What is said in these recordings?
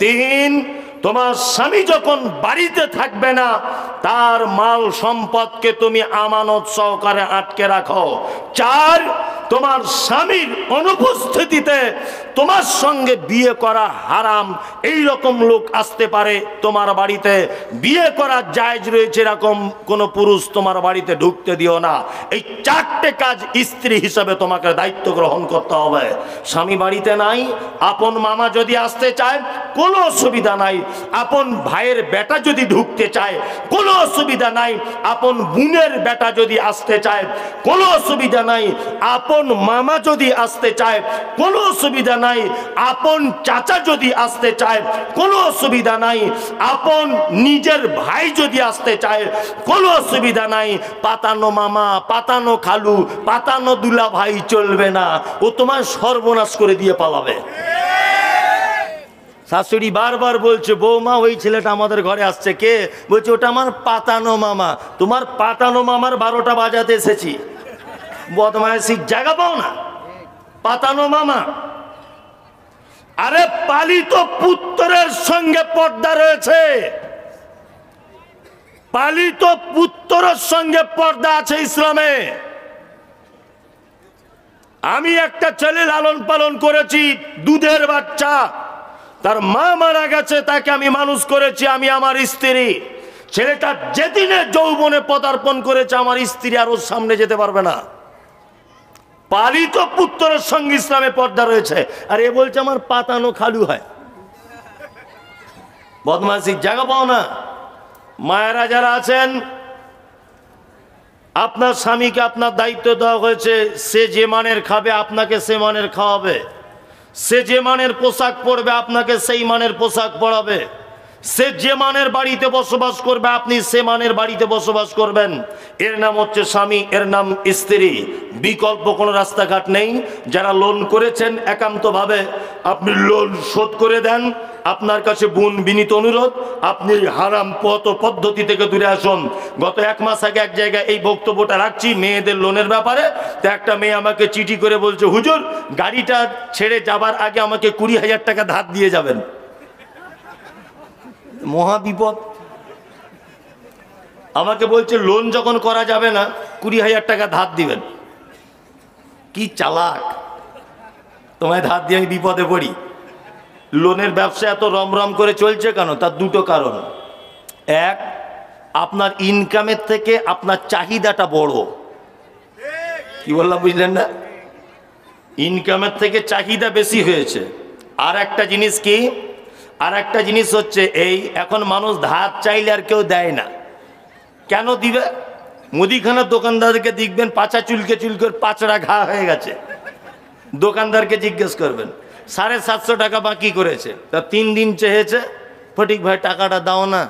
তিন, তোমার স্বামী যখন বাড়িতে থাকবে না তার মাল সম্পদকে তুমি আমানত সহকারে আটকে রাখো। চার, তোমার স্বামীর অনুপস্থিতিতে তোমার সঙ্গে বিয়ে করা হারাম এই রকম লোক আসতে পারে তোমার বাড়িতে, বিয়ে করা জায়েজ রয়েছে এরকম কোন পুরুষ তোমার বাড়িতে ঢুকতে দিও না। এই চারটে কাজ স্ত্রী হিসাবে তোমাকে দায়িত্ব গ্রহণ করতে হবে। স্বামী বাড়িতে নাই, আপন মামা যদি আসতে চায় কোনো অসুবিধা নাই, আপন ভাইয়ের বেটা যদি ঢুকতে চায় কোনো অসুবিধা নাই, আপন বোনের বেটা যদি আসতে চায় কোনো অসুবিধা নাই, আপন মামা যদি আসতে চায় কোনো অসুবিধা নাই, আপন চাচা যদি আসতে চায় কোনো অসুবিধা নাই, আপন নিজের ভাই যদি আসতে চায় কোনো অসুবিধা নাই। পাতানো মামা, পাতানো খালু, পাতানো দুলা ভাই চলবে না, ও তোমার সর্বনাশ করে দিয়ে পালাবে। শাশুড়ি বারবার বলছে, বৌমা ওই ছেলেটা আমাদের ঘরে আসছে, কে? বলছে ওটা আমার পাতানো মামা। তোমার পাতানো মামার 12টা বাজাতে এসেছি, বদমাইশির জায়গা পাও না। পাতানো মামা। আরে পালিত পুত্রের সঙ্গে পর্দা রয়েছে, পালিত পুত্রের সঙ্গে পর্দা আছে ইসলামে। আমি একটা ছেলে লালন পালন করেছি, দুধের বাচ্চা, তার মা মারা গেছে, তাকে আমি মানুষ করেছি, আমি আমার স্ত্রী। ছেলেটা যেদিনে যৌবনে পদার্পণ করেছে আমার স্ত্রী আর ওর সামনে যেতে পারবে না। পালিত পুত্রের সঙ্গে ইসলামে পর্দা রয়েছে, আর এ বলছে আমার পাতানো খালু হয়। বদমাশির জায়গা পাও না। মায়েরা যারা আছেন, আপনার স্বামীকে আপনার দায়িত্ব দেওয়া হয়েছে, সে যে মানের খাবে আপনাকে সে মানের খাওয়াবে, সে যে মানের পোশাক পরবে আপনাকে সেই মানের পোশাক পরাবে, সে যে মানের বাড়িতে বসবাস করবে আপনি সে মানের বাড়িতে বসবাস করবেন। এর নাম হচ্ছে স্বামী, এর নাম স্ত্রী। বিকল্প কোনো রাস্তাঘাট নেই। যারা লোন করেছেন একান্তভাবে আপনি লোন শোধ করে দেন। আপনার কাছে বোন বিনীত অনুরোধ, আপনি হারাম পথ ও পদ্ধতি থেকে দূরে আসুন। গত 1 মাস আগে এক জায়গায় এই বক্তব্যটা রাখছি মেয়েদের লোনের ব্যাপারে। তো একটা মেয়ে আমাকে চিঠি করে বলছে, হুজুর গাড়িটা ছেড়ে যাবার আগে আমাকে 20,000 টাকা ধার দিয়ে যাবেন। মহা বিপদ। আমাকে বলছে লোন যখন করা যাবে না 20,000 টাকা ধার দিবেন। কি চালাক, তোমায় ধার দিয়ে আমি বিপদে পড়ি। লোনের ব্যবসা এত রমরম করে চলছে কেন? তার দুটো কারণ। এক, আপনার ইনকামের থেকে আপনার চাহিদাটা বড়। কি বললাম বুঝলেন না? ইনকামের থেকে চাহিদা বেশি হয়েছে। আর একটা জিনিস কি, আর একটা জিনিস হচ্ছে এই, এখন মানুষ ধার চাইলে আর কেউ দেয় না। কেন দিবে? মুদিখানার দোকানদারকে দেখবেন পাছা চুলকে চুলকে পাচড়া ঘা হয়ে গেছে। দোকানদারকে জিজ্ঞেস করবেন 750 টাকা বাকি করেছে, তা 3 দিন চেয়েছে, ফটিক ভাই টাকাটা দাও না।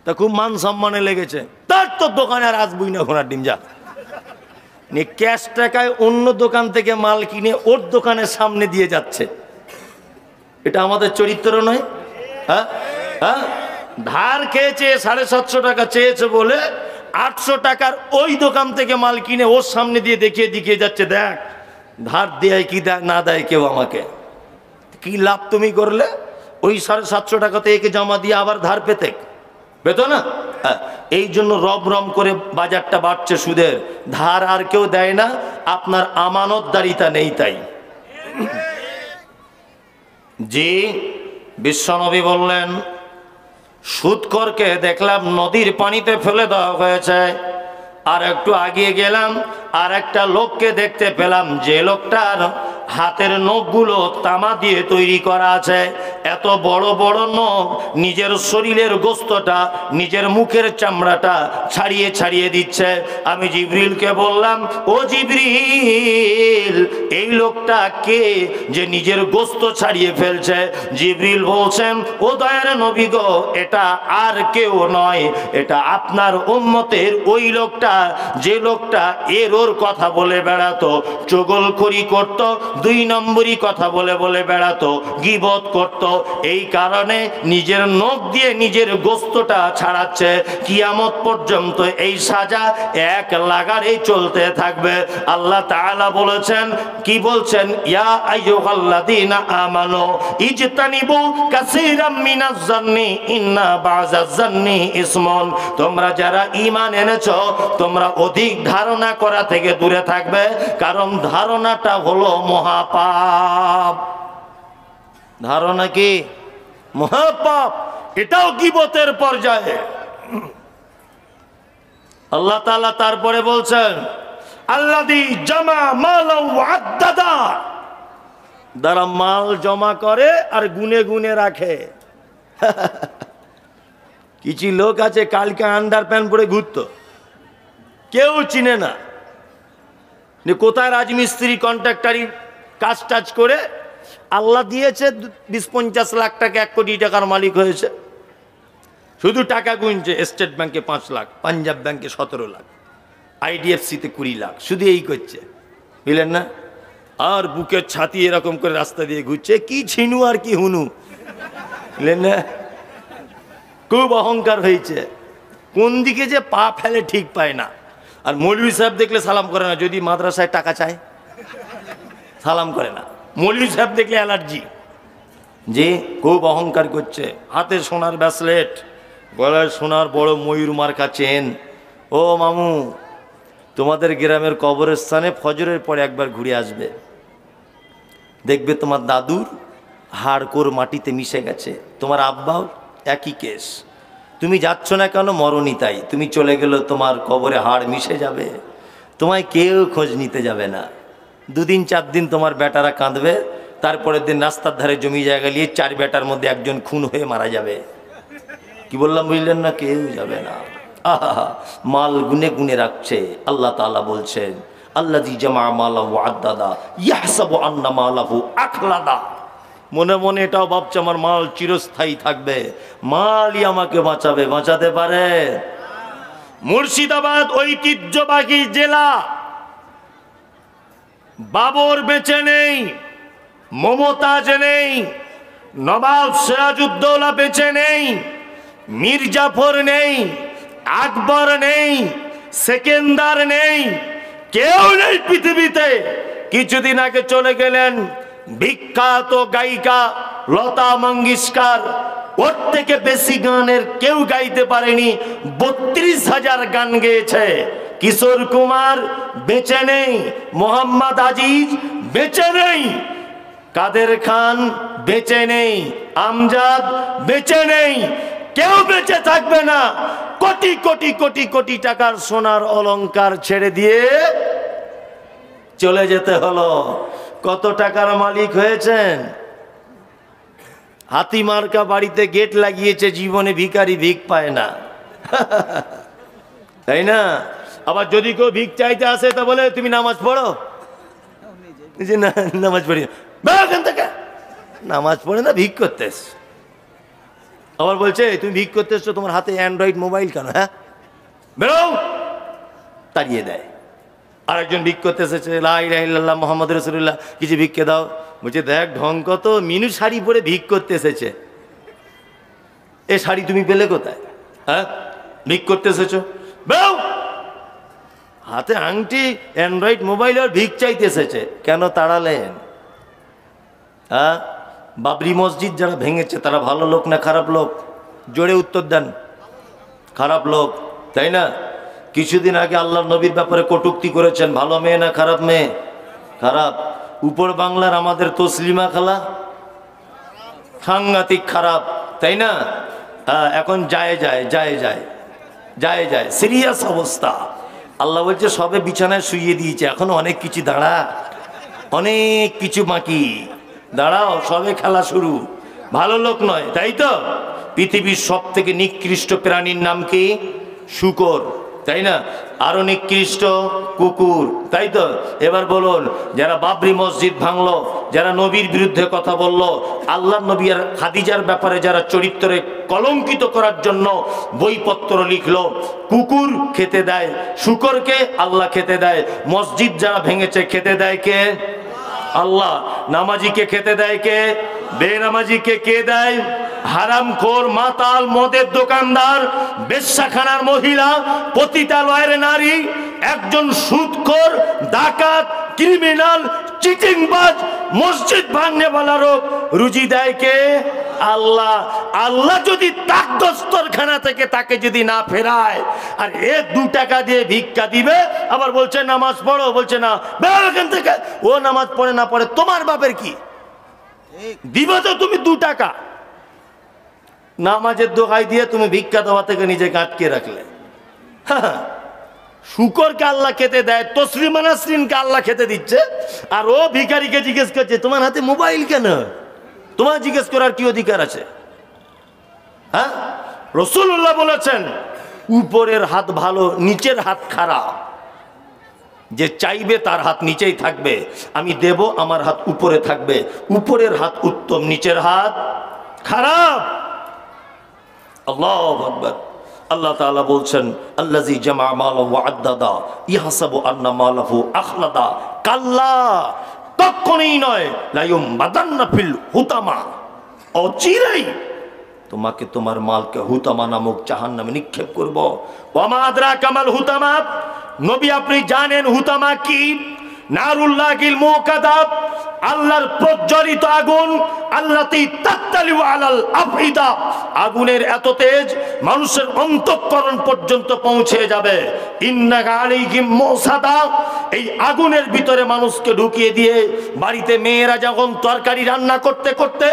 তা খুব মান সম্মানে লেগেছে, তার তো দোকানে আর আসবই না, ঘোড়ার ডিম যা। ক্যাশ টাকায় অন্য দোকান থেকে মাল কিনে ওর দোকানের সামনে দিয়ে যাচ্ছে। এটা আমাদের চরিত্র নয়? হ্যাঁ হ্যাঁ, ধার খেয়েছে 750 টাকা চেয়েছে বলে 800 টাকার ওই দোকান থেকে মাল কিনে ওর সামনে দিয়ে দেখিয়ে যাচ্ছে, দেখ ধার দেয় কি না দেয় কেউ আমাকে। কি লাভ তুমি করলে? ওই 750 টাকাতে একে জমা দিয়ে আবার ধার পেত না। এই জন্য রম করে বাজারটা বাড়ছে সুদের। ধার আর কেউ দেয় না, আপনার আমানতদারিতা নেই তাই। জি, বিশ্বনবী বললেন সুদখোরকে দেখলাম নদীর পানিতে ফেলে দেওয়া হয়েছে। আর একটু আগিয়ে গেলাম, আর একটা লোককে দেখতে পেলাম যে লোকটার হাতের নখগুলো তামা দিয়ে তৈরি করা আছে। এত বড় বড় নখ, নিজের শরীরের গোস্তটা, নিজের মুখের চামড়াটা ছাড়িয়ে ছাড়িয়ে দিচ্ছে। আমি জিবরিলকে বললাম, ও জিবরিল, এই লোকটা কে যে নিজের গোস্ত ছাড়িয়ে ফেলছে? জিবরিল বলছেন, ও দয়ার নবী গো, এটা আর কেউ নয়, এটা আপনার উম্মতের ওই লোকটা, যে লোকটা এর কথা বলে বেড়াতো, চগলখড়ি করত, 2 নম্বরই কথা বলে বেড়াতো, গীবত করত। এই কারণে নিজের নখ দিয়ে নিজের গোস্তটা ছাড়াচ্ছে। কিয়ামত পর্যন্ত এই সাজা এক লাগারে চলতে থাকবে। আল্লাহ তাআলা বলেছেন, কি বলছেন? ইয়া আইয়ুহাল্লাযীনা আমানু ইজতানিবু কাসীরাম মিনাজ জান্নি ইন্না বাযাজ জান্নি ইসমুন। তোমরা যারা ঈমান এনেছো তোমরা অধিক ধারণা করা থেকে দূরে থাকবে, কারণ ধারণাটা হলো মহাপাপ। ধারণা কি? মহাপাপ। এটাও গীবতের পর্যায়ে। আল্লাহ তাআলা তারপরে বলছেন, আল্লাযী জামা মালা ওয়া আদ্দাদা, যারা মাল জমা করে আর গুনে গুনে রাখে। কিছু লোক আছে কালকে আন্ডার প্যান্ট পরে ঘুরতো, কেউ চিনে না, কোথায় রাজমিস্ত্রি কন্ট্রাক্টারি কাজ টাজ করে আল্লাহ দিয়েছে 20-50 লাখ টাকা, 1 কোটি টাকার মালিক হয়েছে। শুধু টাকা গুনছে। স্টেট ব্যাংকে 5 লাখ, পাঞ্জাব ব্যাংকে 17 লাখ, IDFC-তে 20 লাখ, শুধু এই করছে, বুঝলেন না? আর বুকের ছাতি এরকম করে রাস্তা দিয়ে ঘুরছে, কি ছিনু আর কি হুনু, বুঝলেন না? খুব অহংকার হয়েছে, কোন দিকে যে পা ফেলে ঠিক পায় না। আর মৌলভী সাহেব দেখলে সালাম করে না, যদি মাদ্রাসায় টাকা চায় সালাম করে না। মৌলভী সাহেব দেখলে অ্যালার্জি, যে খুব অহংকার করছে। হাতে সোনার ব্রেসলেট, গলায় সোনার বড় ময়ূর মার্কা চেন। ও মামু, তোমাদের গ্রামের কবরস্থানে ফজরের পরে একবার ঘুরে আসবে, দেখবে তোমার দাদুর হাড়কোর মাটিতে মিশে গেছে, তোমার আব্বাও একই কেস। তুমি যাচ্ছ না কেন? মরণই তাই। তুমি চলে গেলে তোমার কবরে হাড় মিশে যাবে, তোমায় কেউ খোঁজ নিতে যাবে না। 2 দিন 4 দিন তোমার বেটারা কাঁদবে, তারপরের দিন রাস্তার ধারে জমি জায়গা নিয়ে 4 বেটার মধ্যে একজন খুন হয়ে মারা যাবে। কি বললাম বুঝলেন না? কেউ যাবে না। আহা, মাল গুনে গুনে রাখছে। আল্লাহ তাআলা বলছেন, আল্লাযী জামা মালা ওয়া আদ্দাদা ইয়াহসাবু আন্না মালাহু আখলাদা। মনে মনে এটাও ভাবছে আমার মাল চিরস্থায়ী থাকবে, মালই আমাকে বাঁচাবে। বাঁচাতে পারে? মুর্শিদাবাদ ঐতিহ্যবাহী জেলা, বাবর বেঁচে নেই, মমতাজ নেই, নবাব সিরাজউদ্দৌলা বেঁচে নেই, মির্জাফর নেই, আকবর নেই, সেকেন্দার নেই, কেউ নেই পৃথিবীতে। কিছুদিন আগে চলে গেলেন বিখ্যাত গায়িকা লতা মঙ্গেশকর। ওর থেকে বেশি গানের কেউ গাইতে পারেনি, 32,000 গান গেয়েছে। কিশোর কুমার বেঁচে নেই, মোহাম্মদ আজিজ বেঁচে নেই, কাদের খান বেঁচে নেই, আমজাদ বেঁচে নেই, কেউ বেঁচে থাকবে না। কোটি কোটি কোটি কোটি টাকার সোনার অলংকার ছেড়ে দিয়ে চলে যেতে হলো। কত টাকার মালিক হয়েছেন? হাতি মার্কা বাড়িতে গেট লাগিয়েছে, জীবনে ভিখারি ভিক পায় না, তাই না? আবার যদি কেউ ভিক চাইতে আসে তা বলে তুমি নামাজ পড়ো, না নামাজ পড়ি থেকে, নামাজ পড়ে না ভিক করতে এস। আবার বলছে তুমি ভিক করতে এসছো, তোমার হাতে অ্যান্ড্রয়েড মোবাইল কেন? হ্যাঁ বেরো, তাড়িয়ে দেয়। আরেকজন ভিক করতে এসেছে, লা ইলাহা ইল্লাল্লাহ মুহাম্মদ রাসূলুল্লাহ, কিছু ভিক্ষে দাও। বলছে দেখ ঢং কত, মিনু শাড়ি পরে ভিক করতে এসেছে। এ শাড়ি তুমি পেলে কোথায়? হ্যাঁ ভিক করতে এসেছো, বেরো। হাতে আংটি, অ্যান্ড্রয়েড মোবাইল, আর ভিক চাইতে এসেছে। কেন তাড়ালেন? হ্যাঁ, বাবরি মসজিদ যারা ভেঙেছে তারা ভালো লোক না খারাপ লোক? জোরে উত্তর দেন। খারাপ লোক, তাই না? কিছুদিন আগে আল্লাহর নবীর ব্যাপারে কটূক্তি করেছেন, ভালো মেয়ে না খারাপ মেয়ে? খারাপ। উপর বাংলার আমাদের তসলিমা খালা সাংঘাতিক খারাপ, তাই না? এখন যায় যায় যায় যায় যায় যায় সিরিয়াস অবস্থা। আল্লাহ বলছে সবে বিছানায় শুইয়ে দিয়েছে, এখন অনেক কিছু দাঁড়া, অনেক কিছু বাকি, দাঁড়াও, সবে খেলা শুরু। ভালো লোক নয়, তাই তো? পৃথিবীর সব থেকে নিকৃষ্ট প্রাণীর নাম কি? শূকর, তাই না? আরো নিকৃষ্ট কুকুর, তাই তো? এবার বলুন, যারা বাবরি মসজিদ ভাঙলো, যারা নবীর বিরুদ্ধে কথা বললো, আল্লাহ নবী আর খাদিজার ব্যাপারে যারা চরিত্রে কলঙ্কিত করার জন্য বইপত্র লিখলো, কুকুর খেতে দেয়, শূকরকে আল্লাহ খেতে দেয়। মসজিদ যারা ভেঙেছে খেতে দেয় কে? আল্লাহ। নামাজিকে খেতে দেয় কে? বেনামাজিকে কে দেয়? হারামখোর, মাতাল, মদের দোকানদার, বেশ্যাখানার মহিলা, পতিতালয়ের নারী, একজন সুদখোর, ডাকাত, ক্রিমিনাল, চিটিংবাজ, মসজিদ ভাঙনেওয়ালারও রুজি দেয় কে? আল্লাহ। আল্লাহ যদি তাক দস্তরখানা থেকে তাকে যদি না ফেরায়, আর এ 2 টাকা দিয়ে ভিক্ষা দিবে, আবার বলছে নামাজ পড়ো, বলছে না, বের এখান থেকে। ও নামাজ পড়ে না পড়ে তোমার বাপের কি? দিবে তো তুমি 2 টাকা। নামাজের দোহাই দিয়ে তুমি ভিক্ষা দেওয়া থেকে নিজেকে আটকে রাখলে। শুকরকে আল্লাহ খেতে দেয়, তসলিমা নাসরিনকে আল্লাহ খেতে দিচ্ছে, আর ও ভিখারিকে জিজ্ঞেস করছে তোমার হাতে মোবাইল কেন? তোমার জিজ্ঞেস করার কি অধিকার আছে? হ্যাঁ, রাসূলুল্লাহ বলেছেন উপরের হাত ভালো, নিচের হাত খারাপ। যে চাইবে তার হাত নিচেই থাকবে, আমি দেব, আমার হাত উপরে থাকবে। উপরের হাত উত্তম, নিচের হাত খারাপ। আল্লাহু আকবার। আল্লাহ তাআলা বলছেন আল্লাযী জামা মালাহু ওয়া আদ্দাদা ইয়াহসাবু আন্না মালাহু আখলাদা, কাল্লা, কখনোই নয়, লা ইউমবাদান্না ফিল হুতামা, অচিরেই তোমাকে তোমার মালকে হুতামা নামক জাহান্নামে নিক্ষেপ করব। ওয়া মা আদরাকা মাল হুতামা, নবী আপনি জানেন হুতামা কি? নারুল্লাহিল মুকাদা, আল্লাহর প্রজ্বলিত আগুন, আল্লাতী তাত্তালিউ আলাল আফইদা, আগুনের এত তেজ মানুষের অন্তঃকরণ পর্যন্ত পৌঁছে যাবে। ইন্না আলাইহিম মুসাদা, এই আগুনের ভিতরে মানুষকে ঢুকিয়ে দিয়ে বাড়িতে মেয়েরা যখন তরকারি রান্না করতে করতে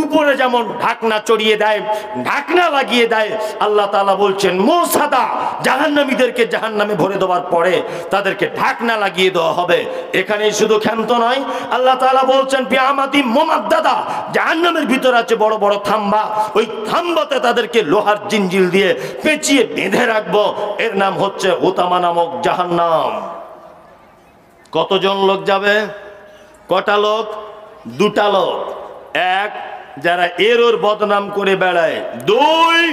উপরে যেমন ঢাকনা চড়িয়ে দেয়, ঢাকনা লাগিয়ে দেয়, আল্লাহ তাআলা বলছেন মুসাদা, জাহান্নামীদেরকে জাহান্নামে ভরে দেওয়ার পরে তাদেরকে ঢাকনা লাগিয়ে দেওয়া হবে। এখানে শুধু ক্ষান্ত নয়, আল্লাহ তাআলা বলছেন বিআমাদি মুমাদ্দাদা, জাহান্নামের ভিতরে আছে বড় বড় থাম্বা, ওই থাম্বাতে তাদেরকে লোহার জিঞ্জিল দিয়ে পেঁচিয়ে বেঁধে রাখবো। এর নাম হচ্ছে হুতামা নামক জাহান্নাম। কতজন লোক যাবে? কটা লোক? 2টা লোক। 1, যারা এর ওর বদনাম করে বেড়ায়। 2,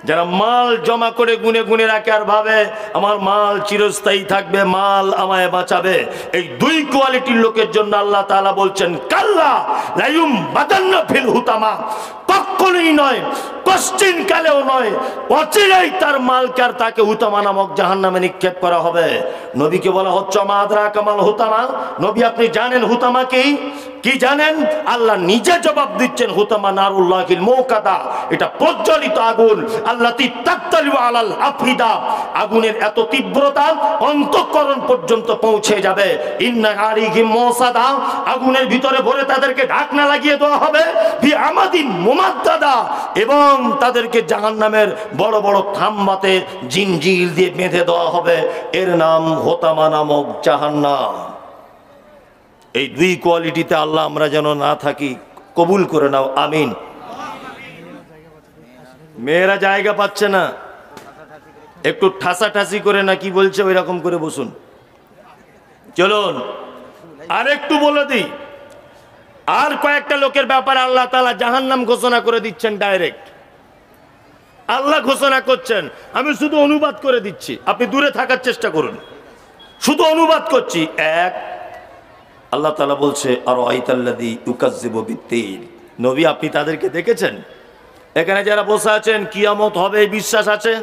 যারা মাল জমা করে গুনে গুনে রাখে আর ভাবে আমার মাল চিরস্থায়ী থাকবে, মাল আমায় বাঁচাবে। এই 2 কোয়ালিটির লোকের জন্য আল্লাহ তাআলা বলছেন কাল্লা লা ইউমবাদান্না ফিল হুতামা, কখনোই নয়, পশ্চিম কালেও নয়, অচিরেই তার মালকার তাকে হুতামা নামক জাহান্নামে নিক্ষেপ করা হবে। নবীকে বলা হচ্ছে মা আদরাকা মাল হুতামা, নবী আপনি জানেন হুতামা কি? কি জানেন? আল্লাহ নিজে জবাব দিচ্ছেন হুতামা নারুল্লাহিল মুকাদা, এটা প্রজ্বলিত আগুন, আল্লাতী তাত্তালিউ আলাল আফইদা, আগুনের এত তীব্রতা অন্তঃকরণ পর্যন্ত পৌঁছে যাবে। ইন্না আলাইহিম মুসাদা, আগুনের ভিতরে ভরে তাদেরকে ঢাকনা লাগিয়ে দেওয়া হবে। বিআমাদি মুমাদ্দাদা, এবং তাদেরকে জাহান্নামের বড় বড় থাম্বাতে জিঞ্জিল দিয়ে বেঁধে দেওয়া হবে। এর নাম হুতামা নামক জাহান্নাম। এই 2 কোয়ালিটিতে আল্লাহ আমরা যেন না থাকি, কবুল করে নাও, আমিন। মেয়েরা জায়গা পাচ্ছে না, একটু ঠাসাঠাসি করে না কি বলছে ওই রকম করে বসুন। চলুন আর একটু বলে দিই, আর কয়েকটা লোকের ব্যাপারে আল্লাহ তাআলা জাহান্নাম ঘোষণা করে দিচ্ছেন ডাইরেক্ট। আল্লাহ ঘোষণা করছেন, আমি শুধু অনুবাদ করে দিচ্ছি, আপনি দূরে থাকার চেষ্টা করুন, শুধু অনুবাদ করছি। 1, আল্লাহ তাআলা বলছে আর আইতাল্লাযী ইউকাজ্জিবু বিদ্দীন, নবী আপনি তাদেরকে দেখেছেন? এখানে যারা বসে আছেন কিয়ামত হবে বিশ্বাস আছে?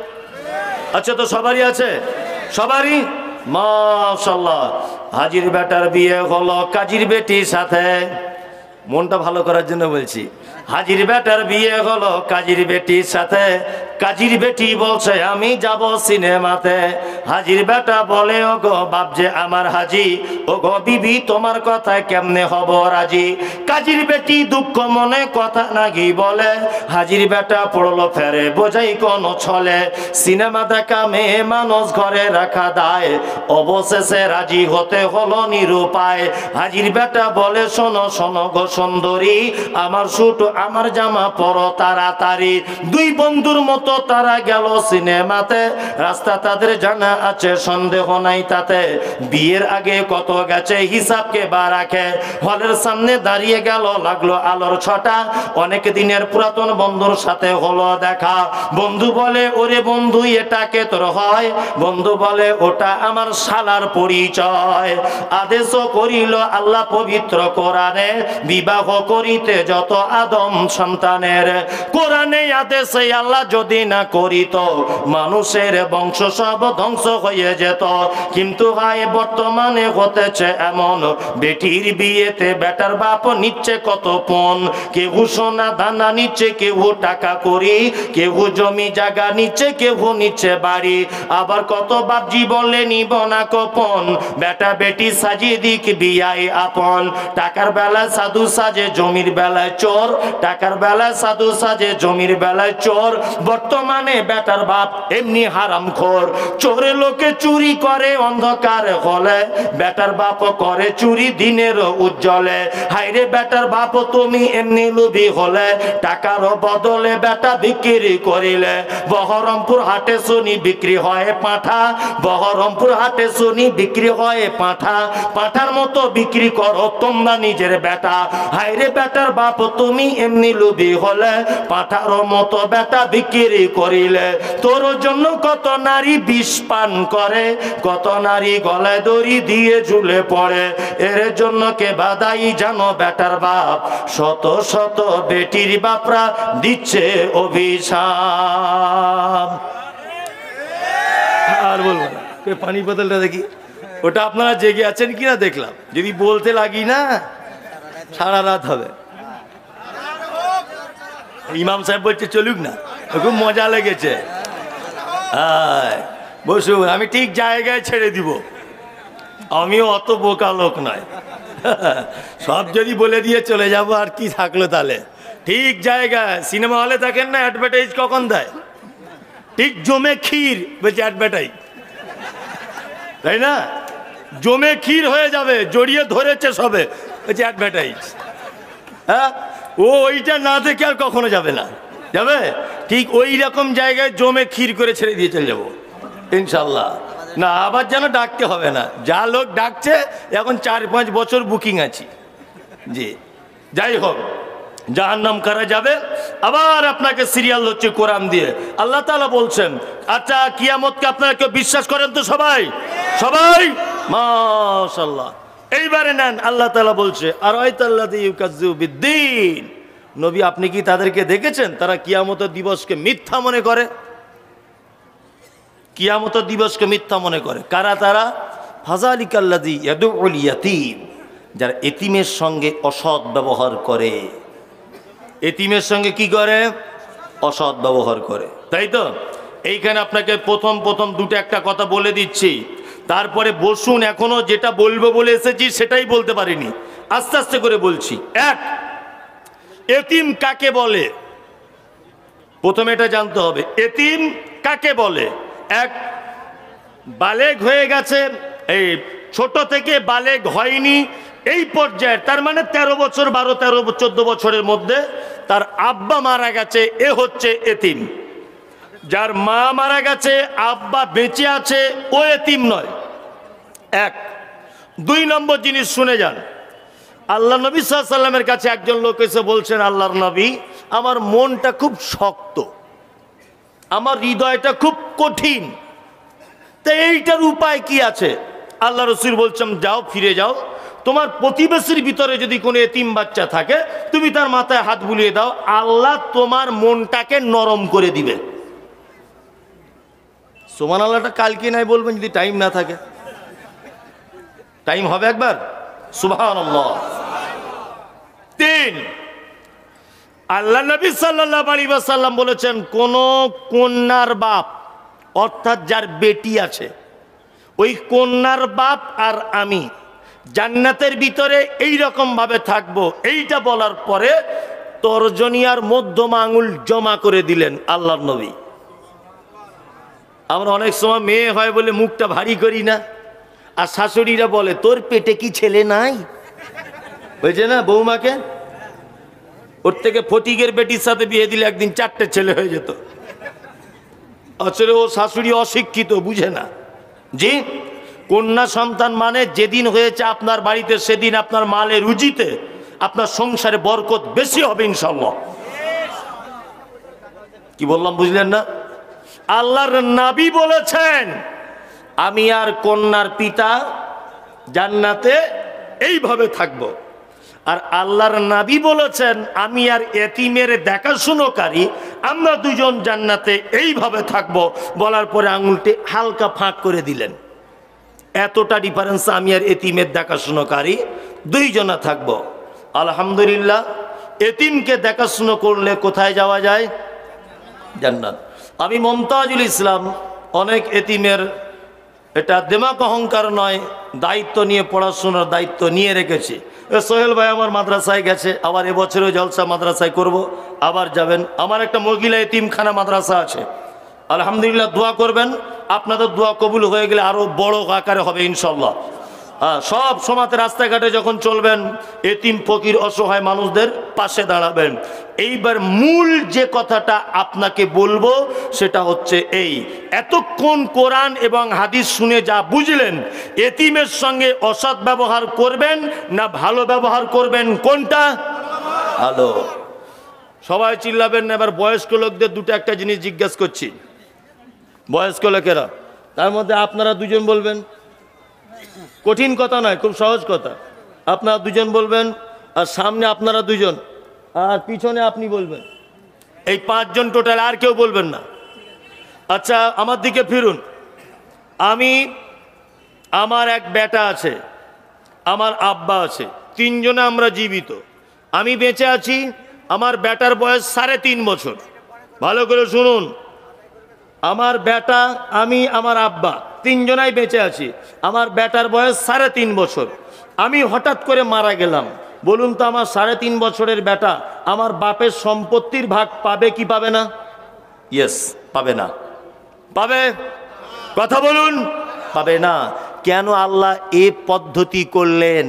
আচ্ছা, তো সবারই আছে? সবারই? মাশাআল্লাহ। হাজির বেটার বিয়ে হলো কাজীর বেটির সাথে, মনটা ভালো করার জন্য বলছি। হাজির বেটার বিয়ে হলো কাজীর বেটির সাথে, কাজীর বেটি বলছে আমি যাব সিনেমাতে। হাজির বেটা বলে ও গো বাপ যে আমার হাজি, ও গো বিবি তোমার কথায় কেমনে হব রাজি। কাজীর বেটি দুঃখ মনে কথা নাকি বলে, হাজির বেটা পড়লো ফেরে বোঝাই কোন ছলে। সিনেমা দেখা মেয়ে মানুষ ঘরে রাখা দায়, অবশেষে রাজি হতে হলো নিরুপায়। হাজির বেটা বলে শোনো শোনো গো সুন্দরী, আমার শুট আমার জামা পরো তাড়াতাড়ি। দুই বন্ধুর মতো তারা গেল সিনেমাতে, রাস্তা তাদের জানা আছে সন্দেহ নাই তাতে। বিয়ের আগে কত গেছে হিসাব কে বা রাখে, হলের সামনে দাঁড়িয়ে গেল লাগলো আলোর ছটা। অনেক দিনের পুরাতন বন্ধুর সাথে হলো দেখা। বন্ধু বলে ওরে বন্ধু এটাকে তোর হয়, বন্ধু বলে ওটা আমার শালার পরিচয়। আদেশও করিল আল্লাহ পবিত্র কোরআনে, বিবাহ করিতে যত আদম সন্তানের। কোরআনে আদেশে আল্লাহ যদি না করিত, মানুষের বংশ সব ধ্বংস হয়ে যেত। কিন্তু ভাই বর্তমানে হতেছে এমন, বেটির বিয়েতে বেটার বাপ নিচ্ছে কত পণ। কেউ সোনা দানা নিচ্ছে, কেউ টাকা করি, কেউ জমি জায়গা নিচ্ছে, কেউ নিচ্ছে বাড়ি। আবার কত বাপজি বলে নিব না গোপন, বেটা বেটি সাজিয়ে দিক বিয়াই আপন। টাকার বেলায় সাধু সাজে, জমির বেলায় চোর। টাকার বেলায় সাধু সাজে, জমির বেলায় চোর। বর্তমানে বেটার বাপ এমনি হারামখোর। চোরে লোকে চুরি করে অন্ধকার হলে, বেটার বাপ করে চুরি দিনের উজ্জ্বলে। হাইরে বেটার বাপ তুমি এমনি লোভী হলে, টাকার বদলে বেটা বিক্রি করিলে। বহরমপুর হাটে শুনি বিক্রি হয় পাঁঠা, বহরমপুর হাটে শুনি বিক্রি হয় পাঁঠা। পাঁঠার মতো বিক্রি করো তোমরা নিজের বেটা। হাইরে বেটার বাপ তুমি এমনি লোভী হলে, পাঁঠার মতো বেটা বিক্রি করিলে। তোর জন্য কত নারী বিষ পান করে, কত নারী গলায় দড়ি দিয়ে ঝুলে পড়ে। এর জন্য কে বাদাই জানো বেটার বাপ, শত শত বেটির বাপরা দিচ্ছে অভিশাপ। আর বলবো না, পানি বোতলটা দেখি, ওটা আপনারা জেগে আছেন কিনা দেখলাম। যদি বলতে লাগি না সারা রাত হবে। ইমাম সাহেব বলছে চলুক না, খুব মজা লেগেছে। বসুন, আমি ঠিক জায়গায় ছেড়ে দিব। আমিও অত বোকা লোক নয়, সব যদি বলে দিয়ে চলে যাব আর কি থাকলো তাহলে। ঠিক জায়গায়, সিনেমা হলে দেখেন না অ্যাডভার্টাইজ কখন দেয়, ঠিক জমে ক্ষীর বলছে অ্যাডভার্টাইজ, তাই না? জমে ক্ষীর হয়ে যাবে, জড়িয়ে ধরেছে সবে বলছে অ্যাডভার্টাইজ। হ্যাঁ, ও ওইটা না দেখে আর কখনো যাবে না, যাবে ঠিক ওই রকম জায়গায় জমে ক্ষীর করে ছেড়ে দিয়ে চলে যাবো ইনশাল্লাহ। না আবার যেন ডাকতে হবে না, যা লোক ডাকছে এখন 4-5 বছর বুকিং আছে। জি, যাই হোক, জাহান্নাম কারা যাবে, আবার আপনাকে সিরিয়াল হচ্ছে কোরআন দিয়ে। আল্লাহ তাআলা বলছেন, আচ্ছা কিয়ামতকে আপনারা কেউ বিশ্বাস করেন তো? সবাই সবাই মাশাআল্লাহ। এইবারে নেন, আল্লাহ তাআলা বলছে আরাইতাল্লাযী ইউকাজ্জিবু বিদ্দীন, নবী আপনি কি তাদেরকে দেখেছেন তারা কিয়ামতের দিবসকে মিথ্যা মনে করে? কিয়ামতের দিবসকে মিথ্যা মনে করে কারা? তারা ফাযালিকাল্লাযী ইয়াদউল ইয়াতীম, যারা এতিমের সঙ্গে অসৎ ব্যবহার করে। এতিমের সঙ্গে কি করে? অসৎ ব্যবহার করে, তাই তো? এইখানে আপনাকে প্রথম দুটো একটা কথা বলে দিচ্ছি, তারপরে বসুন। এখনো যেটা বলবো বলে এসেছি সেটাই বলতে পারিনি, আস্তে আস্তে করে বলছি। এক, এতিম কাকে বলে? প্রথমে এটা জানতে হবে এতিম কাকে বলে। এক, বালেগ হয়ে গেছে, এই ছোট থেকে বালেগ হয়নি এই পর্যায়ে, তার মানে 13 বছর 12, 13, 14 বছরের মধ্যে তার আব্বা মারা গেছে, এ হচ্ছে এতিম। যার মা মারা গেছে, আব্বা বেঁচে আছে, ও এতিম নয়। এক। 2 নম্বর জিনিস শুনে যান, আল্লাহ নবী সাল্লাল্লাহু আলাইহি ওয়াসাল্লামের কাছে একজন লোক এসে বলছেন, আল্লাহর নবী আমার মনটা খুব শক্ত, আমার হৃদয়টা খুব কঠিন, তো এইটার উপায় কি আছে? আল্লাহ রাসূল বলছেন, যাও ফিরে যাও, তোমার প্রতিবেশীর ভিতরে যদি কোনো এতিম বাচ্চা থাকে তুমি তার মাথায় হাত বুলিয়ে দাও, আল্লাহ তোমার মনটাকে নরম করে দিবে। সুবহানাল্লাহটা কালকে নাই বলবেন যদি টাইম না থাকে, টাইম হবে একবার। সুবহানাল্লাহ। 3, আল্লাহ নবী সাল্লাল্লাহু আলাইহি ওয়াসাল্লাম বলেছেন, কোন কন্যার বাপ অর্থাৎ যার বেটি আছে, ওই কন্যার বাপ আর আমি জান্নাতের ভিতরে এই রকম ভাবে থাকবো, এইটা বলার পরে তর্জনী আর মধ্যমা আঙুল জমা করে দিলেন আল্লাহর নবী। আমরা অনেক সময় মেয়ে হয় বলে মুখটা ভারী করি না, আর শাশুড়িরা বলে তোর পেটে কি ছেলে নাই, হয়েছে না বৌমাকে? ওর থেকে ফটিকের বেটির সাথে বিয়ে দিলে একদিন 4টে ছেলে হয়ে যেত। আসলে ও শাশুড়ি অশিক্ষিত, বুঝে না। জি, কন্যা সন্তান মানে যেদিন হয়েছে আপনার বাড়িতে সেদিন আপনার মালে রুজিতে আপনার সংসারে বরকত বেশি হবে ইনশাআল্লাহ। কি বললাম বুঝলেন না? আল্লাহর নবী বলেছেন আমি আর কন্যার পিতা জান্নাতে এইভাবে থাকবো। আর আল্লাহর নবী বলেছেন আমি আর এতিমের দেখাশুনোকারী আমরা দুজন জান্নাতে এইভাবে থাকবো। বলার পরে আঙুলটি হালকা ফাঁক করে দিলেন। এতটা ডিফারেন্স, আমি আর এতিমের দেখাশুনোকারী দুইজনা থাকবো। আলহামদুলিল্লাহ, এতিমকে দেখাশুনো করলে কোথায় যাওয়া যায়? জান্নাত। আমি মমতাজুল ইসলাম অনেক এতিমের, এটা দেমাক অহংকার নয়, দায়িত্ব নিয়ে পড়াশোনার দায়িত্ব নিয়ে রেখেছি। সোহেল ভাই আমার মাদ্রাসায় গেছে, আবার এবছরেও জলসা মাদ্রাসায় করব, আবার যাবেন। আমার একটা মহিলা এতিমখানা মাদ্রাসা আছে, আলহামদুলিল্লাহ দোয়া করবেন। আপনাদের দোয়া কবুল হয়ে গেলে আরও বড় আকারে হবে ইনশাল্লাহ। সব সময়তে রাস্তাঘাটে যখন চলবেন এতিম ফকির অসহায় মানুষদের পাশে দাঁড়াবেন। এইবার মূল যে কথাটা আপনাকে বলবো সেটা হচ্ছে এই, এতক্ষণ কোরআন এবং হাদিস শুনে যা বুঝলেন, এতিমের সঙ্গে অসৎ ব্যবহার করবেন না ভালো ব্যবহার করবেন, কোনটা ভালো? সবাই চিল্লাবেন না। এবার বয়স্ক লোকদের দুটো একটা জিনিস জিজ্ঞাসা করছি। বয়স্ক লোকেরা, তার মধ্যে আপনারা দুজন বলবেন, কঠিন কথা নয়, খুব সহজ কথা। আপনারা দুজন বলবেন, আর সামনে আপনারা দুজন, আর পিছনে আপনি বলবেন। এই 5 জন টোটাল, আর কেউ বলবেন না। আচ্ছা, আমার দিকে ফিরুন। আমার এক বেটা আছে, আমার আব্বা আছে, 3 জনে আমরা জীবিত। আমি বেঁচে আছি, আমার বেটার বয়স 3.5 বছর। ভালো করে শুনুন, আমার বেটা, আমি, আমার আব্বা 3 জনাই বেঁচে আছি। আমার বেটার বয়স 3.5 বছর। আমি হঠাৎ করে মারা গেলাম। বলুন তো, আমার 3.5 বছরের বেটা আমার বাপের সম্পত্তির ভাগ পাবে কি পাবে না? ইয়েস, পাবে না। পাবে? কথা বলুন, পাবে না। কেন আল্লাহ এ পদ্ধতি করলেন?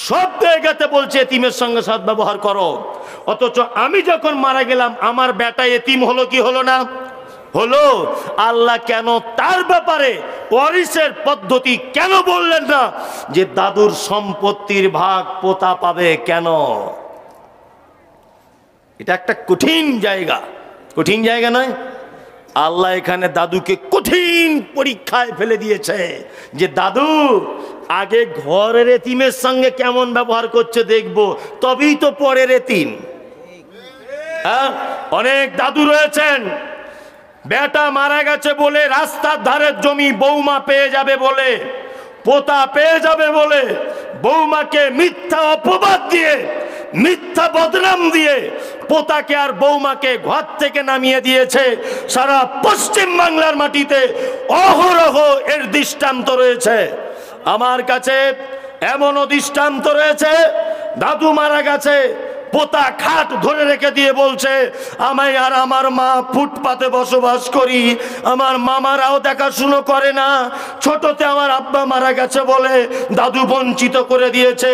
সব জায়গাতে বলছে এতিমের সঙ্গে সদ্ব্যবহার করো, অথচ আমি যখন মারা গেলাম আমার বেটা এতিম হলো কি হলো না? হলো। আল্লাহ কেন তার ব্যাপারে ওয়ারিসের পদ্ধতি কেন বললেন না যে দাদুর সম্পত্তির ভাগ পোতা পাবে? কেন? এটা একটা কঠিন জায়গা, কঠিন জায়গা নয়? আল্লাহ এখানে দাদুকে কঠিন পরীক্ষায় ফেলে দিয়েছে যে দাদু আগে ঘরের এতিমের সঙ্গে কেমন ব্যবহার করছে দেখবো, তবেই তো পরের এতিম। হ্যাঁ, অনেক দাদু রয়েছেন, বেটা মারা গেছে বলে রাস্তার ধারের জমি বৌমা পেয়ে যাবে বলে, পোতা পেয়ে যাবে বলে বৌমাকে মিথ্যা অপবাদ দিয়ে, মিথ্যা বদনাম দিয়ে পোতাকে আর বৌমাকে ঘর থেকে নামিয়ে দিয়েছে। সারা পশ্চিম বাংলার মাটিতে অহরহ এর দৃষ্টান্ত রয়েছে। আমার কাছে এমনও দৃষ্টান্ত রয়েছে, দাদু মারা গেছে, পোতা খাট ধরে রেখে দিয়ে বলছে আমি আর আমার মা ফুটপাতে বসবাস করি, আমার মামারাও দেখাশুনো করে না, ছোটতে আমার আব্বা মারা গেছে বলে দাদু বঞ্চিত করে দিয়েছে।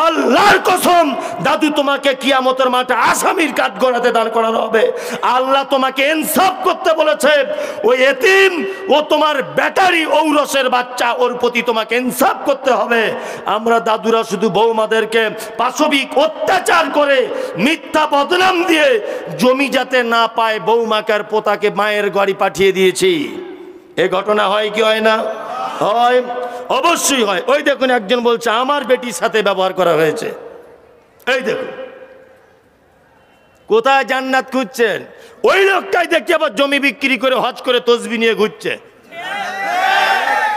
আল্লাহর কসম, দাদু তোমাকে কিয়ামতের মাঠে আসামির কাঠগড়াতে দাঁড় করানো হবে। আল্লাহ তোমাকে ইনসাফ করতে বলেছে। ওই এতিম ও তোমার ব্যাটারি ঔরসের বাচ্চা, ওর প্রতি তোমাকে ইনসাফ করতে হবে। আমরা দাদুরা শুধু বৌমাদেরকে পাশবিক অত্যাচার করে মিথ্যা বদনাম দিয়ে জমি যাতে না পায় বৌমাকে আর পোতাকে মায়ের বাড়ি পাঠিয়ে দিয়েছি। এ ঘটনা হয় কি হয় না? হয়, অবশ্যই হয়। ওই দেখুন, একজন বলছে আমার বেটির সাথে ব্যবহার করা হয়েছে। এই দেখুন, কোথায় জান্নাত খুঁজছেন? ওই লোকটাই দেখছি আবার জমি বিক্রি করে হজ করে তসবি নিয়ে ঘুরছে,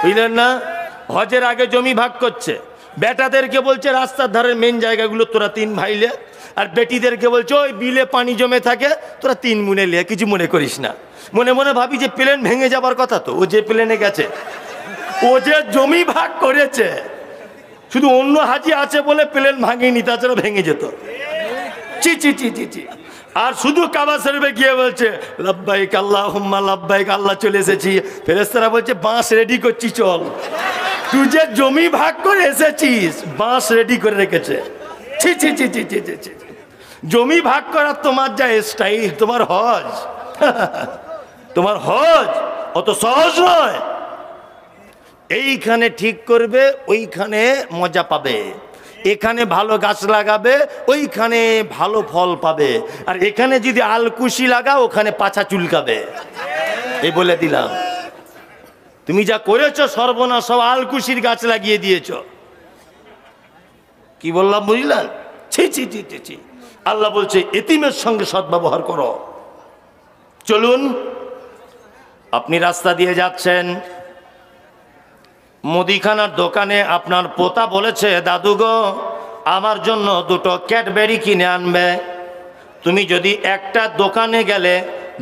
বুঝলেন না? হজের আগে জমি ভাগ করছে। বেটাদেরকে বলছে রাস্তার ধারের মেন জায়গাগুলো তোরা 3 ভাইলে, আর বেটিদেরকে বলছে ওই বিলে পানি জমে থাকে তোরা 3 মুনে লে, কিছু মনে করিস না। মনে মনে ভাবি যে প্লেন ভেঙে যাবার কথা তো, ও যে প্লেনে গেছে, ও যে জমি ভাগ করেছে, শুধু অন্য হাজি আছে বলে প্লেন ভাঙেনি, তাছাড়া ভেঙে যেত। চি চি চি চি চি। আর শুধু কাবা শরীফে গিয়ে বলছে লাব্বাইক আল্লাহুম্মা লাব্বাইক, আল্লাহ চলে এসেছি। ফেরেশতারা বলছে বাঁশ রেডি করছি, চল। তুই যে জমি ভাগ করে এসেছিস, বাঁশ রেডি করে রেখেছে। ছি ছি ছি ছি ছি ছি। জমি ভাগ করার তোমার যা স্টাইল, তোমার হজ তোমার হজ অত সহজ নয়। এইখানে ঠিক করবে, ওইখানে মজা পাবে। এখানে ভালো গাছ লাগাবে, ওইখানে ভালো ফল পাবে। আর এখানে যদি আলকুশি লাগাও, ওখানে পাছা চুলকাবে। এই বলে দিলাম, তুমি যা করেছো সর্বনাশ, সব আলকুশির গাছ লাগিয়ে দিয়েছো। কি বললাম বুঝলেন? ছি ছি ছি ছি ছি। আল্লাহ বলছে এতিমের সঙ্গে সদ্ব্যবহার করো। চলুন, আপনি রাস্তা দিয়ে যাচ্ছেন, মুদিখানার দোকানে আপনার পোতা বলেছে, দাদু গো আমার জন্য দুটো ক্যাডবেরি কিনে আনবে। তুমি যদি একটা দোকানে গেলে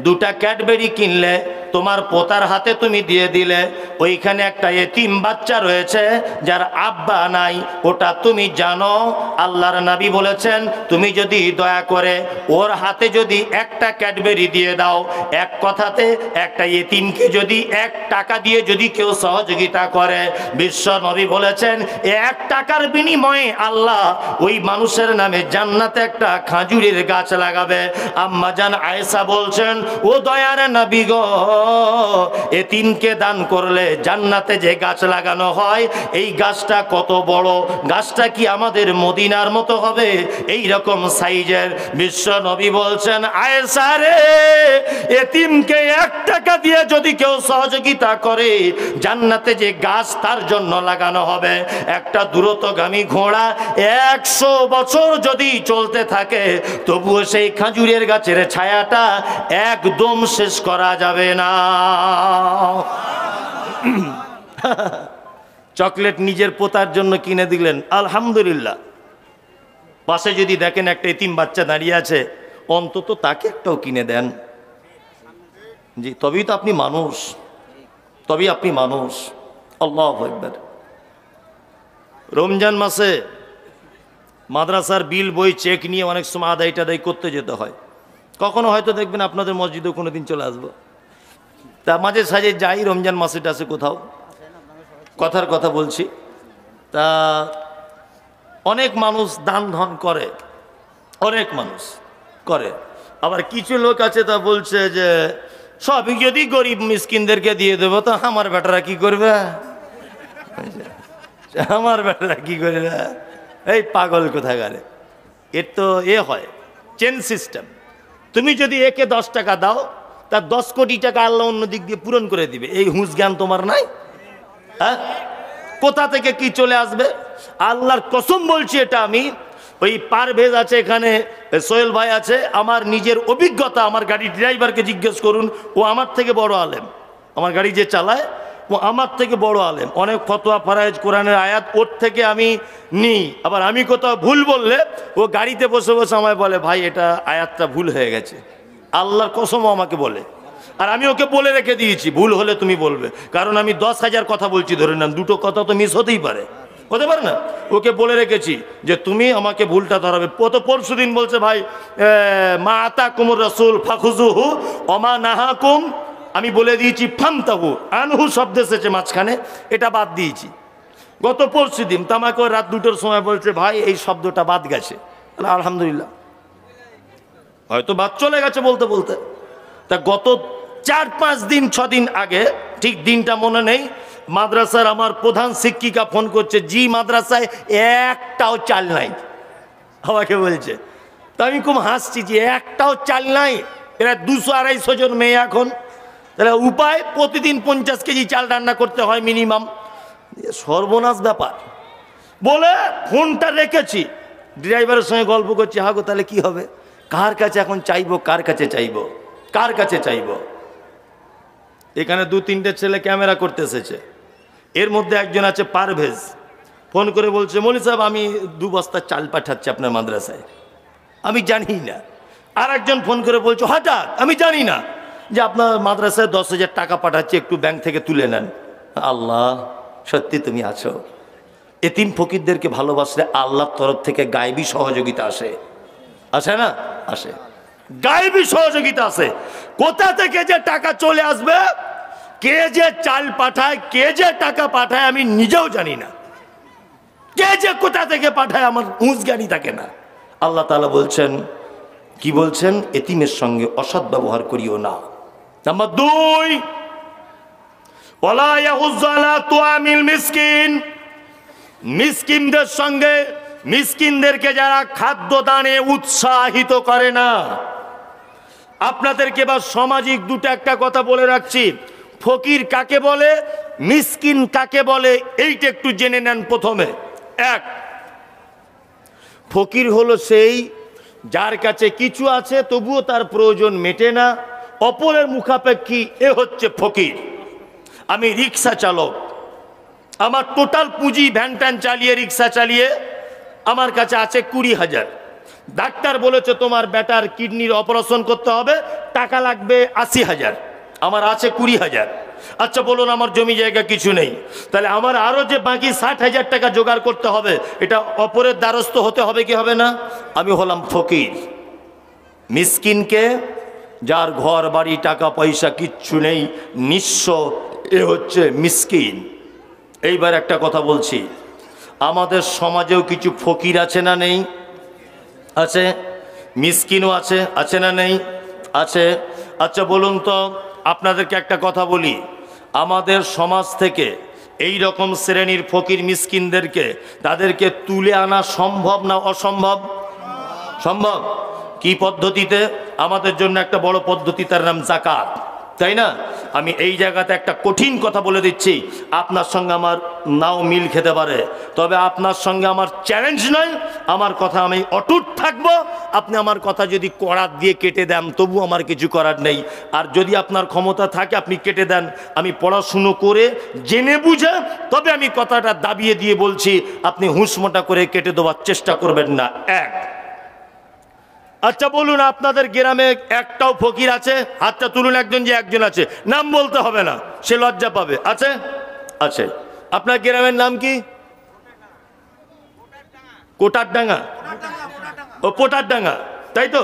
দুটা ক্যাডবেরি কিনলে, তোমার পোতার হাতে তুমি দিয়ে দিলে, ওইখানে একটা এতিম বাচ্চা রয়েছে যার আব্বা নাই, ওটা তুমি জানো। আল্লাহর নবী বলেছেন তুমি যদি দয়া করে ওর হাতে যদি একটা ক্যাডবেরি দিয়ে দাও, এক কথাতে একটা এতিমকে যদি 1 টাকা দিয়ে যদি কেউ সহযোগিতা করে, বিশ্ব নবী বলেছেন 1 টাকার বিনিময়ে আল্লাহ ওই মানুষের নামে জান্নাতে একটা খাজুরের গাছ লাগাবে। আম্মা জান আয়েশা বলছেন, ও দয়ার নবী গো, এতিমকে দান করলে জান্নাতে যে গাছ লাগানো হয়, এই গাছটা কত বড়, গাছটা কি আমাদের মদিনার মতো হবে এই রকম সাইজের? বিশ্ব নবী বলছেন, আয়েশা রে, এতিমকে 1 টাকা দিয়ে যদি কেউ সহযোগিতা করে, জান্নাতে যে গাছ তার জন্য লাগানো হবে, একটা দ্রুতগামী ঘোড়া 100 বছর যদি চলতে থাকে, তবুও সেই খাজুরের গাছের ছায়াটা একদম শেষ করা যাবে না। চকলেট নিজের পোতার জন্য কিনে দিলেন, আলহামদুলিল্লাহ। পাশে যদি দেখেন একটা এতিম বাচ্চা দাঁড়িয়ে আছে, অন্তত তাকে একটাও কিনে দেন। জি, তবেই তো আপনি মানুষ, তবেই আপনি মানুষ। আল্লাহু আকবার। রমজান মাসে মাদ্রাসার বিল বই চেক নিয়ে অনেক সময় আদায় টাদায় করতে যেতে হয়। কখনো হয়তো দেখবেন আপনাদের মসজিদেও কোনো দিন চলে আসবো, তা মাঝে সাঝে যাই রমজান মাসে টাসে কোথাও, কথার কথা বলছি। তা অনেক মানুষ দান ধন করে, অনেক মানুষ করে। আবার কিছু লোক আছে তা বলছে যে সবই যদি গরিব মিসকিনদেরকে দিয়ে দেবো, তো আমার বেটারা কি করবে, আমার বেটারা কি করবে? এই পাগল কোথাকারে। এর তো হয় চেন সিস্টেম। তুমি যদি একে 10 টাকা দাও, তার 10 কোটি টাকা আল্লাহ অন্য দিক দিয়ে পূরণ করে দিবে। এই হুঁশ জ্ঞান তোমার নাই? হ্যাঁ, কোথা থেকে কি চলে আসবে? আল্লাহর কসম বলছি, এটা আমি, ওই পারভেজ আছে এখানে, সোহেল ভাই আছে, আমার নিজের অভিজ্ঞতা, আমার গাড়ি ড্রাইভারকে জিজ্ঞেস করুন, ও আমার থেকে বড় আলেম। আমার গাড়ি যে চালায় ও আমার থেকে বড় আলেম, অনেক ফতোয়া ফারায়েজ কোরআনের আয়াত ওর থেকে আমি নিই। আবার আমি কোথাও ভুল বললে ও গাড়িতে বসে বসে আমায় বলে, ভাই এটা আয়াতটা ভুল হয়ে গেছে। আল্লাহর কসমও আমাকে বলে। আর আমি ওকে বলে রেখে দিয়েছি, ভুল হলে তুমি বলবে, কারণ আমি 10,000 কথা বলছি, ধরে নেন 2টো কথা তো মিস হতেই পারে, হতে পারে না। ওকে বলে রেখেছি যে তুমি আমাকে ভুলটা ধরাবে। পরশু দিন বলছে, ভাই মা আতা কুমুর রসুল ফাখুজুহু অমা নাহাকুম, আমি বলে দিয়েছি ফামতাহু, আনহু শব্দ এসেছে মাঝখানে, এটা বাদ দিয়েছি। গত পরশু দিন তো আমাকে রাত 2টোর সময় বলছে, ভাই এই শব্দটা বাদ গেছে। আলহামদুলিল্লাহ, হয়তো বাদ চলে গেছে বলতে বলতে। তা গত 4-5 দিন 6 দিন আগে, ঠিক দিনটা মনে নেই, মাদ্রাসার আমার প্রধান শিক্ষিকা ফোন করছে, জি মাদ্রাসায় একটাও চাল নাই, আমাকে বলছে। তা আমি খুব হাসছি, যে একটাও চাল নাই, এরা 200-250 জন মেয়ে এখন, তাহলে উপায় প্রতিদিন 50 কেজি চাল রান্না করতে হয় মিনিমাম। সর্বনাশ ব্যাপার বলে ফোনটা রেখেছি, ড্রাইভারের সঙ্গে গল্প করছি, হাগো তাহলে কি হবে, কার কাছে এখন চাইবো, কার কাছে চাইবো, কার কাছে চাইবো? এখানে 2-3টে ছেলে ক্যামেরা করতে এসেছে, এর মধ্যে একজন আছে পারভেজ, ফোন করে বলছে, মৌলী সাহেব আমি 2 বস্তা চাল পাঠাচ্ছি আপনার মাদ্রাসায়। আমি জানি না। আর একজন ফোন করে বলছে, হঠাৎ আমি জানি না যে আপনার মাদ্রাসায় 10,000 টাকা পাঠাচ্ছি, একটু ব্যাংক থেকে তুলে নেন। আল্লাহ, সত্যি তুমি আছো। এতিম ফকিরদেরকে ভালোবাসলে আল্লাহর তরফ থেকে গায়েবী সহযোগিতা আসে, আসে না? আসে, গায়েবী সহযোগিতা আসে। কোথা থেকে যে টাকা চলে আসবে, কে যে চাল পাঠায়, কে যে টাকা পাঠায়, আমি নিজেও জানি না। কে যে কোথা থেকে পাঠায় আমার হুঁশ জ্ঞানী থাকে না। আল্লাহ তাআলা বলছেন, কি বলছেন? এতিমের সঙ্গে অসৎ ব্যবহার করিও না। নাম্বার 2, ওয়ালা ইয়াহুজ্জু আলা তুআমিল মিসকিন, মিসকিনদের সঙ্গে, মিসকিনদেরকে যারা খাদ্য দানে উৎসাহিত করে না। আপনাদেরকে এবার সামাজিক দুটো একটা কথা বলে রাখছি, ফকির কাকে বলে, মিসকিন কাকে বলে, এইটা একটু জেনে নেন। প্রথমে, এক, ফকির হলো সেই যার কাছে কিছু আছে তবুও তার প্রয়োজন মেটে না, অপরের মুখাপেক্ষী, এ হচ্ছে ফকির। আমি রিক্সা চালক, আমার টোটাল পুঁজি ভ্যান ট্যান চালিয়ে রিক্সা চালিয়ে আমার কাছে আছে 20,000। ডাক্তার বলেছে তোমার বেটার কিডনির অপারেশন করতে হবে, টাকা লাগবে 80,000, আমার আছে 20,000। আচ্ছা বলুন, আমার জমি জায়গা কিছু নেই, তাহলে আমার আরও যে বাকি 60,000 টাকা জোগাড় করতে হবে, এটা অপরের দ্বারস্থ হতে হবে কি হবে না? আমি হলাম ফকির। মিসকিনকে, যার ঘর বাড়ি টাকা পয়সা কিচ্ছু নেই, নিঃস্ব, এ হচ্ছে মিসকিন। এইবার একটা কথা বলছি, আমাদের সমাজেও কিছু ফকির আছে না নেই? আছে। মিসকিনও আছে, আছে না নেই? আছে। আচ্ছা বলুন তো, আপনাদেরকে একটা কথা বলি, আমাদের সমাজ থেকে এই রকম শ্রেণীর ফকির মিসকিনদেরকে, তাদেরকে তুলে আনা সম্ভব না অসম্ভব? সম্ভব। কি পদ্ধতিতে? আমাদের জন্য একটা বড় পদ্ধতি, তার নাম যাকাত, তাই না? আমি এই জায়গাতে একটা কঠিন কথা বলে দিচ্ছি, আপনার সঙ্গে আমার নাও মিল খেতে পারে, তবে আপনার সঙ্গে আমার চ্যালেঞ্জ নয়, আমার কথা আমি অটুট থাকবো। আপনি আমার কথা যদি করাত দিয়ে কেটে দেন তবু আমার কিছু করার নেই, আর যদি আপনার ক্ষমতা থাকে আপনি কেটে দেন। আমি পড়াশুনো করে জেনে বুঝে তবে আমি কথাটা দাবিয়ে দিয়ে বলছি, আপনি হুঁশমোটা করে কেটে দেওয়ার চেষ্টা করবেন না। এক, আচ্ছা বলুন, আপনাদের গ্রামে একটাও ফকির আছে? হাতটা তুলুন একজন, যে একজন আছে, নাম বলতে হবে না, সে লজ্জা পাবে। আছে? আছে। আপনার গ্রামের নাম কি? কোটারডাঙ্গা। ও পোটারডাঙ্গা, তাই তো?